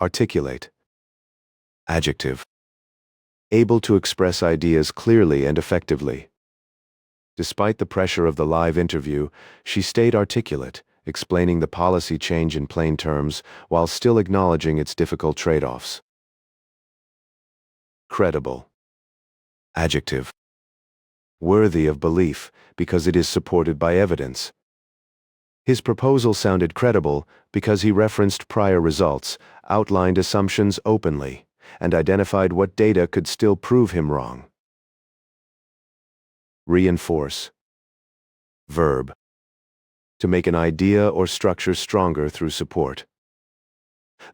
Articulate. Adjective. Able to express ideas clearly and effectively. Despite the pressure of the live interview, she stayed articulate, explaining the policy change in plain terms while still acknowledging its difficult trade-offs. Credible. Adjective. Worthy of belief because it is supported by evidence. His proposal sounded credible because he referenced prior results, outlined assumptions openly, and identified what data could still prove him wrong. Reinforce. Verb. To make an idea or structure stronger through support.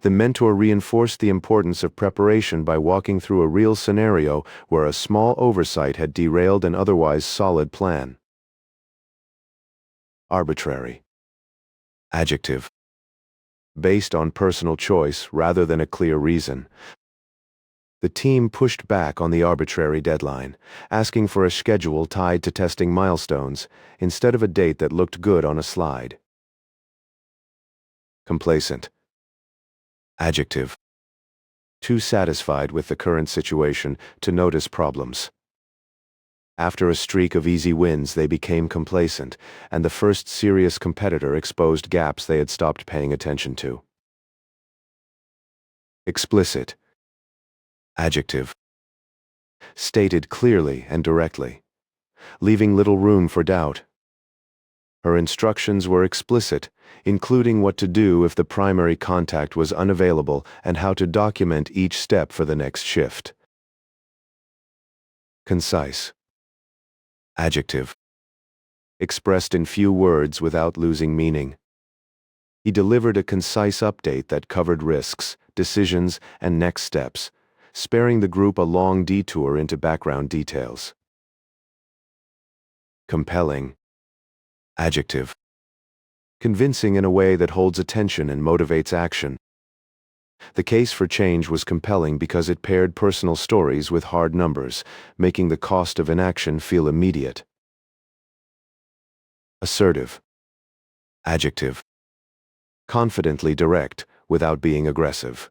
The mentor reinforced the importance of preparation by walking through a real scenario where a small oversight had derailed an otherwise solid plan. Arbitrary. Adjective. Based on personal choice rather than a clear reason. The team pushed back on the arbitrary deadline, asking for a schedule tied to testing milestones instead of a date that looked good on a slide. Complacent. Adjective. Too satisfied with the current situation to notice problems. After a streak of easy wins, they became complacent, and the first serious competitor exposed gaps they had stopped paying attention to. Explicit. Adjective. Stated clearly and directly, leaving little room for doubt. Her instructions were explicit, including what to do if the primary contact was unavailable and how to document each step for the next shift. Concise. Adjective. Expressed in few words without losing meaning. He delivered a concise update that covered risks, decisions, and next steps, sparing the group a long detour into background details. Compelling. Adjective. Convincing in a way that holds attention and motivates action. The case for change was compelling because it paired personal stories with hard numbers, making the cost of inaction feel immediate. Assertive. Adjective. Confidently direct without being aggressive.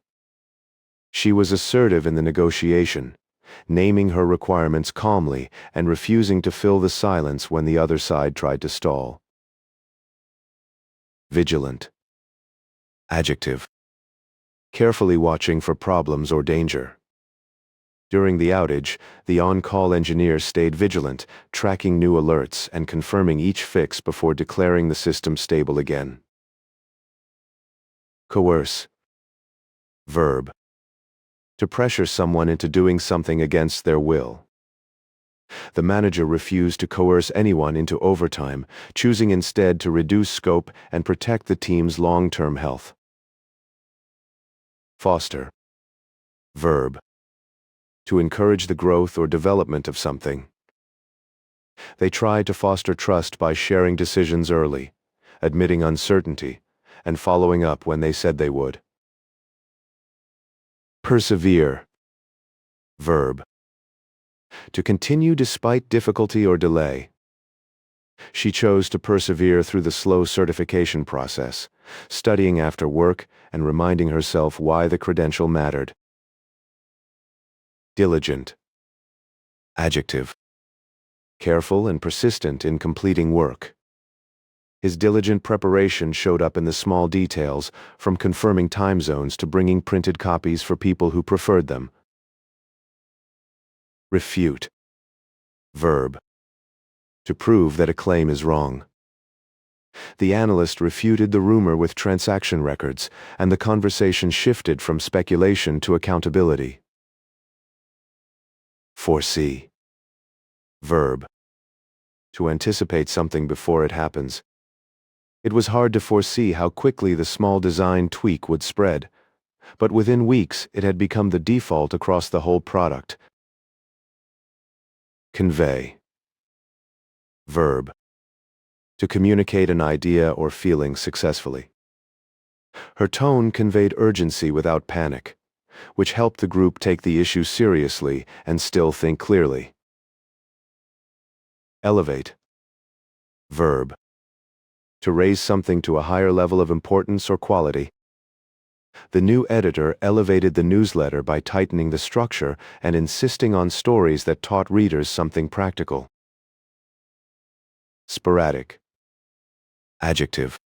She was assertive in the negotiation, naming her requirements calmly and refusing to fill the silence when the other side tried to stall. Vigilant. Adjective. Carefully watching for problems or danger. During the outage, the on-call engineer stayed vigilant, tracking new alerts and confirming each fix before declaring the system stable again. Coerce. Verb. To pressure someone into doing something against their will. The manager refused to coerce anyone into overtime, choosing instead to reduce scope and protect the team's long-term health. Foster. Verb. To encourage the growth or development of something. They tried to foster trust by sharing decisions early, admitting uncertainty, and following up when they said they would. Persevere. Verb. To continue despite difficulty or delay. She chose to persevere through the slow certification process, studying after work and reminding herself why the credential mattered. Diligent. Adjective. Careful and persistent in completing work. His diligent preparation showed up in the small details, from confirming time zones to bringing printed copies for people who preferred them. Refute. Verb. To prove that a claim is wrong. The analyst refuted the rumor with transaction records, and the conversation shifted from speculation to accountability. Foresee. Verb. To anticipate something before it happens. It was hard to foresee how quickly the small design tweak would spread, but within weeks it had become the default across the whole product. Convey. Verb. To communicate an idea or feeling successfully. Her tone conveyed urgency without panic, which helped the group take the issue seriously and still think clearly. Elevate. Verb. To raise something to a higher level of importance or quality. The new editor elevated the newsletter by tightening the structure and insisting on stories that taught readers something practical. Sporadic. Adjective.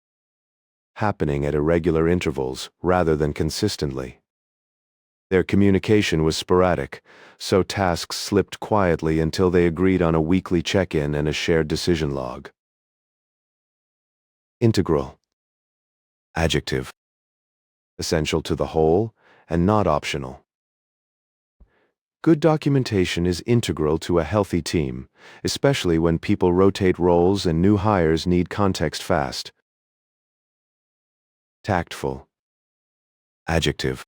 Happening at irregular intervals rather than consistently. Their communication was sporadic, so tasks slipped quietly until they agreed on a weekly check-in and a shared decision log. Integral. Adjective. Essential to the whole and not optional. Good documentation is integral to a healthy team, especially when people rotate roles and new hires need context fast. Tactful. Adjective.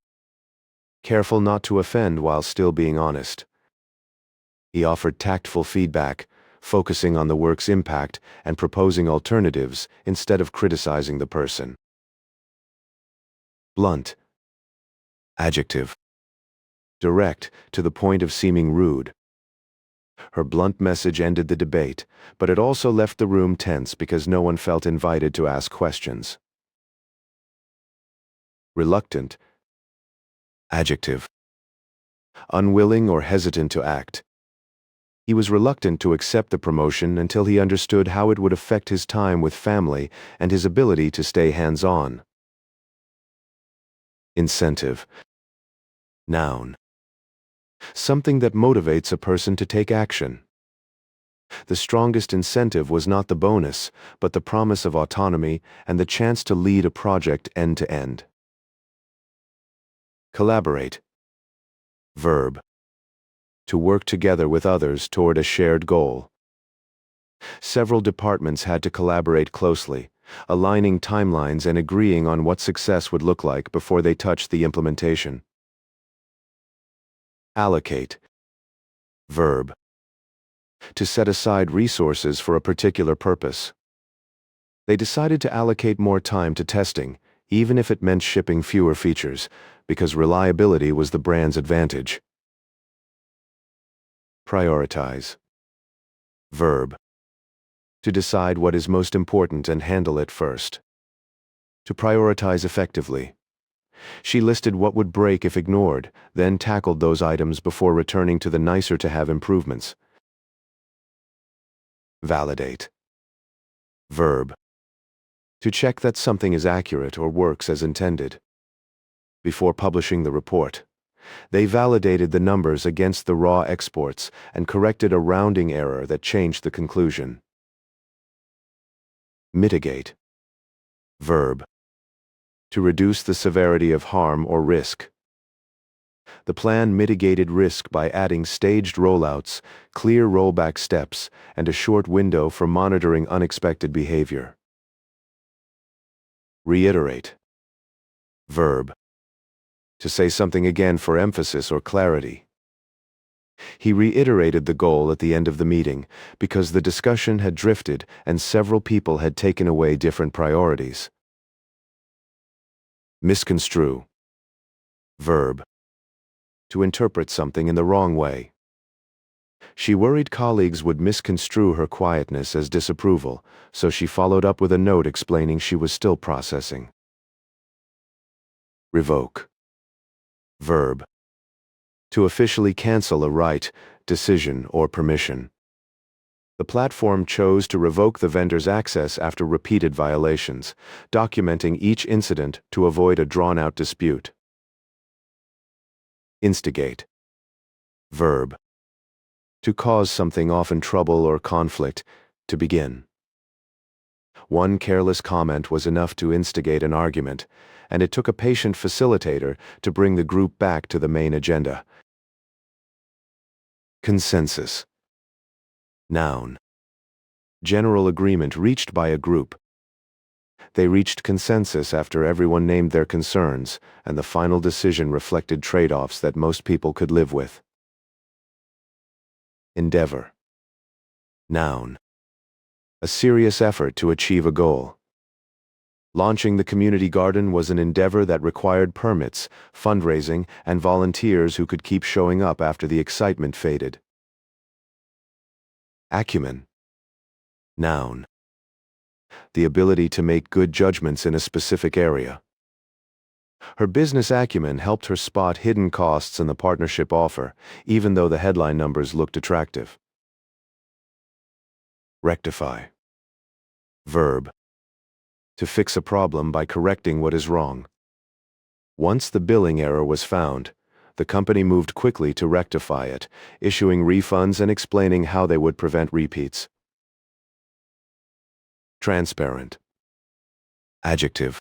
Careful not to offend while still being honest. He offered tactful feedback, focusing on the work's impact and proposing alternatives instead of criticizing the person. Blunt. Adjective. Direct, to the point of seeming rude. Her blunt message ended the debate, but it also left the room tense because no one felt invited to ask questions. Reluctant. Adjective. Unwilling or hesitant to act. He was reluctant to accept the promotion until he understood how it would affect his time with family and his ability to stay hands-on. Incentive. Noun. Something that motivates a person to take action. The strongest incentive was not the bonus, but the promise of autonomy and the chance to lead a project end to end. Collaborate. Verb. To work together with others toward a shared goal. Several departments had to collaborate closely, aligning timelines and agreeing on what success would look like before they touched the implementation. Allocate. Verb. To set aside resources for a particular purpose. They decided to allocate more time to testing, even if it meant shipping fewer features, because reliability was the brand's advantage. Prioritize. Verb. To decide what is most important and handle it first. To prioritize effectively. She listed what would break if ignored, then tackled those items before returning to the nicer-to-have improvements. Validate. Verb. To check that something is accurate or works as intended. Before publishing the report, they validated the numbers against the raw exports and corrected a rounding error that changed the conclusion. Mitigate. Verb. To reduce the severity of harm or risk. The plan mitigated risk by adding staged rollouts, clear rollback steps, and a short window for monitoring unexpected behavior. Reiterate. Verb. To say something again for emphasis or clarity. He reiterated the goal at the end of the meeting because the discussion had drifted and several people had taken away different priorities. Misconstrue. Verb. To interpret something in the wrong way. She worried colleagues would misconstrue her quietness as disapproval, so she followed up with a note explaining she was still processing. Revoke. Verb. To officially cancel a right, decision, or permission. The platform chose to revoke the vendor's access after repeated violations, documenting each incident to avoid a drawn-out dispute. Instigate. Verb. To cause something, often trouble or conflict, to begin. One careless comment was enough to instigate an argument, and it took a patient facilitator to bring the group back to the main agenda. Consensus. Noun. General agreement reached by a group. They reached consensus after everyone named their concerns, and the final decision reflected trade-offs that most people could live with. Endeavor. Noun. A serious effort to achieve a goal. Launching the community garden was an endeavor that required permits, fundraising, and volunteers who could keep showing up after the excitement faded. Acumen. Noun. The ability to make good judgments in a specific area. Her business acumen helped her spot hidden costs in the partnership offer, even though the headline numbers looked attractive. Rectify. Verb. To fix a problem by correcting what is wrong. Once the billing error was found, the company moved quickly to rectify it, issuing refunds and explaining how they would prevent repeats. Transparent. Adjective.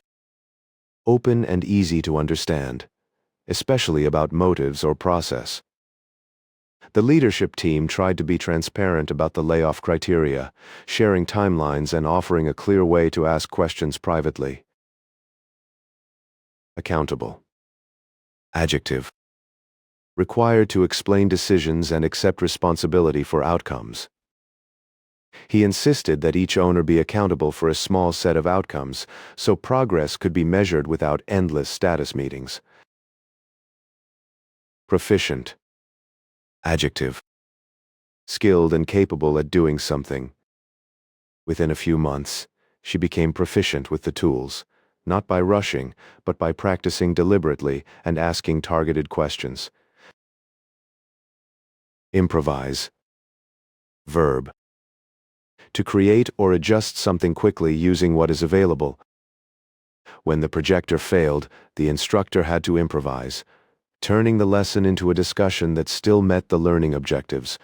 Open and easy to understand, especially about motives or process. The leadership team tried to be transparent about the layoff criteria, sharing timelines and offering a clear way to ask questions privately. Accountable. Adjective. Required to explain decisions and accept responsibility for outcomes. He insisted that each owner be accountable for a small set of outcomes, so progress could be measured without endless status meetings. Proficient. Adjective. Skilled and capable at doing something. Within a few months, she became proficient with the tools, not by rushing, but by practicing deliberately and asking targeted questions. Improvise. Verb. To create or adjust something quickly using what is available. When the projector failed, the instructor had to improvise, turning the lesson into a discussion that still met the learning objectives.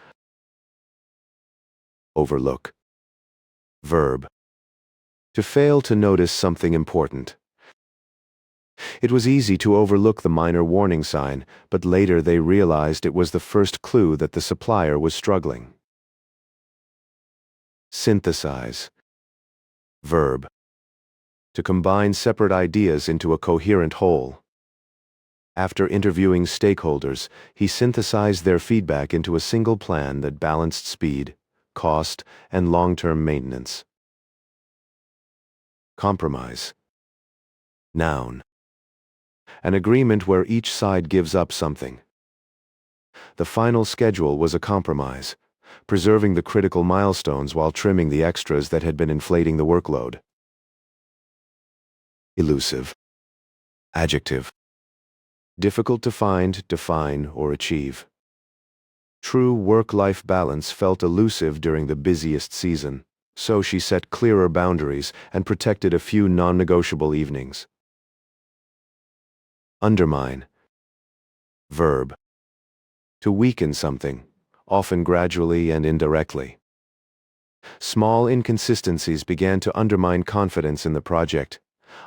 Overlook. Verb. To fail to notice something important. It was easy to overlook the minor warning sign, but later they realized it was the first clue that the supplier was struggling. Synthesize. Verb. To combine separate ideas into a coherent whole. After interviewing stakeholders, he synthesized their feedback into a single plan that balanced speed, cost, and long-term maintenance. Compromise. Noun. An agreement where each side gives up something. The final schedule was a compromise, preserving the critical milestones while trimming the extras that had been inflating the workload. Elusive. Adjective. Difficult to find, define, or achieve. True work-life balance felt elusive during the busiest season, so she set clearer boundaries and protected a few non-negotiable evenings. Undermine. Verb. To weaken something, often gradually and indirectly. Small inconsistencies began to undermine confidence in the project,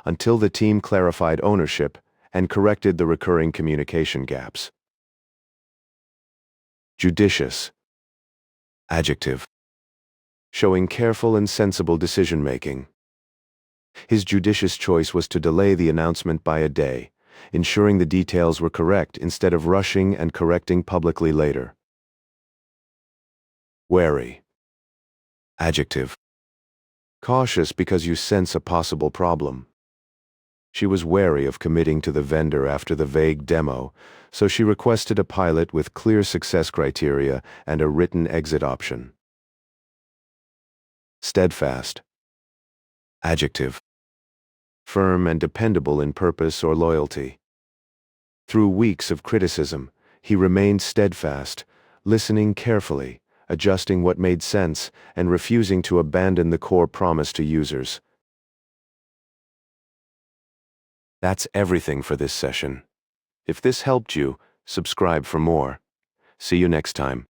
until the team clarified ownership and corrected the recurring communication gaps. Judicious. Adjective. Showing careful and sensible decision-making. His judicious choice was to delay the announcement by a day, ensuring the details were correct instead of rushing and correcting publicly later. Wary. Adjective. Cautious because you sense a possible problem. She was wary of committing to the vendor after the vague demo, so she requested a pilot with clear success criteria and a written exit option. Steadfast. Adjective. Firm and dependable in purpose or loyalty. Through weeks of criticism, he remained steadfast, listening carefully, adjusting what made sense, and refusing to abandon the core promise to users. That's everything for this session. If this helped you, subscribe for more. See you next time.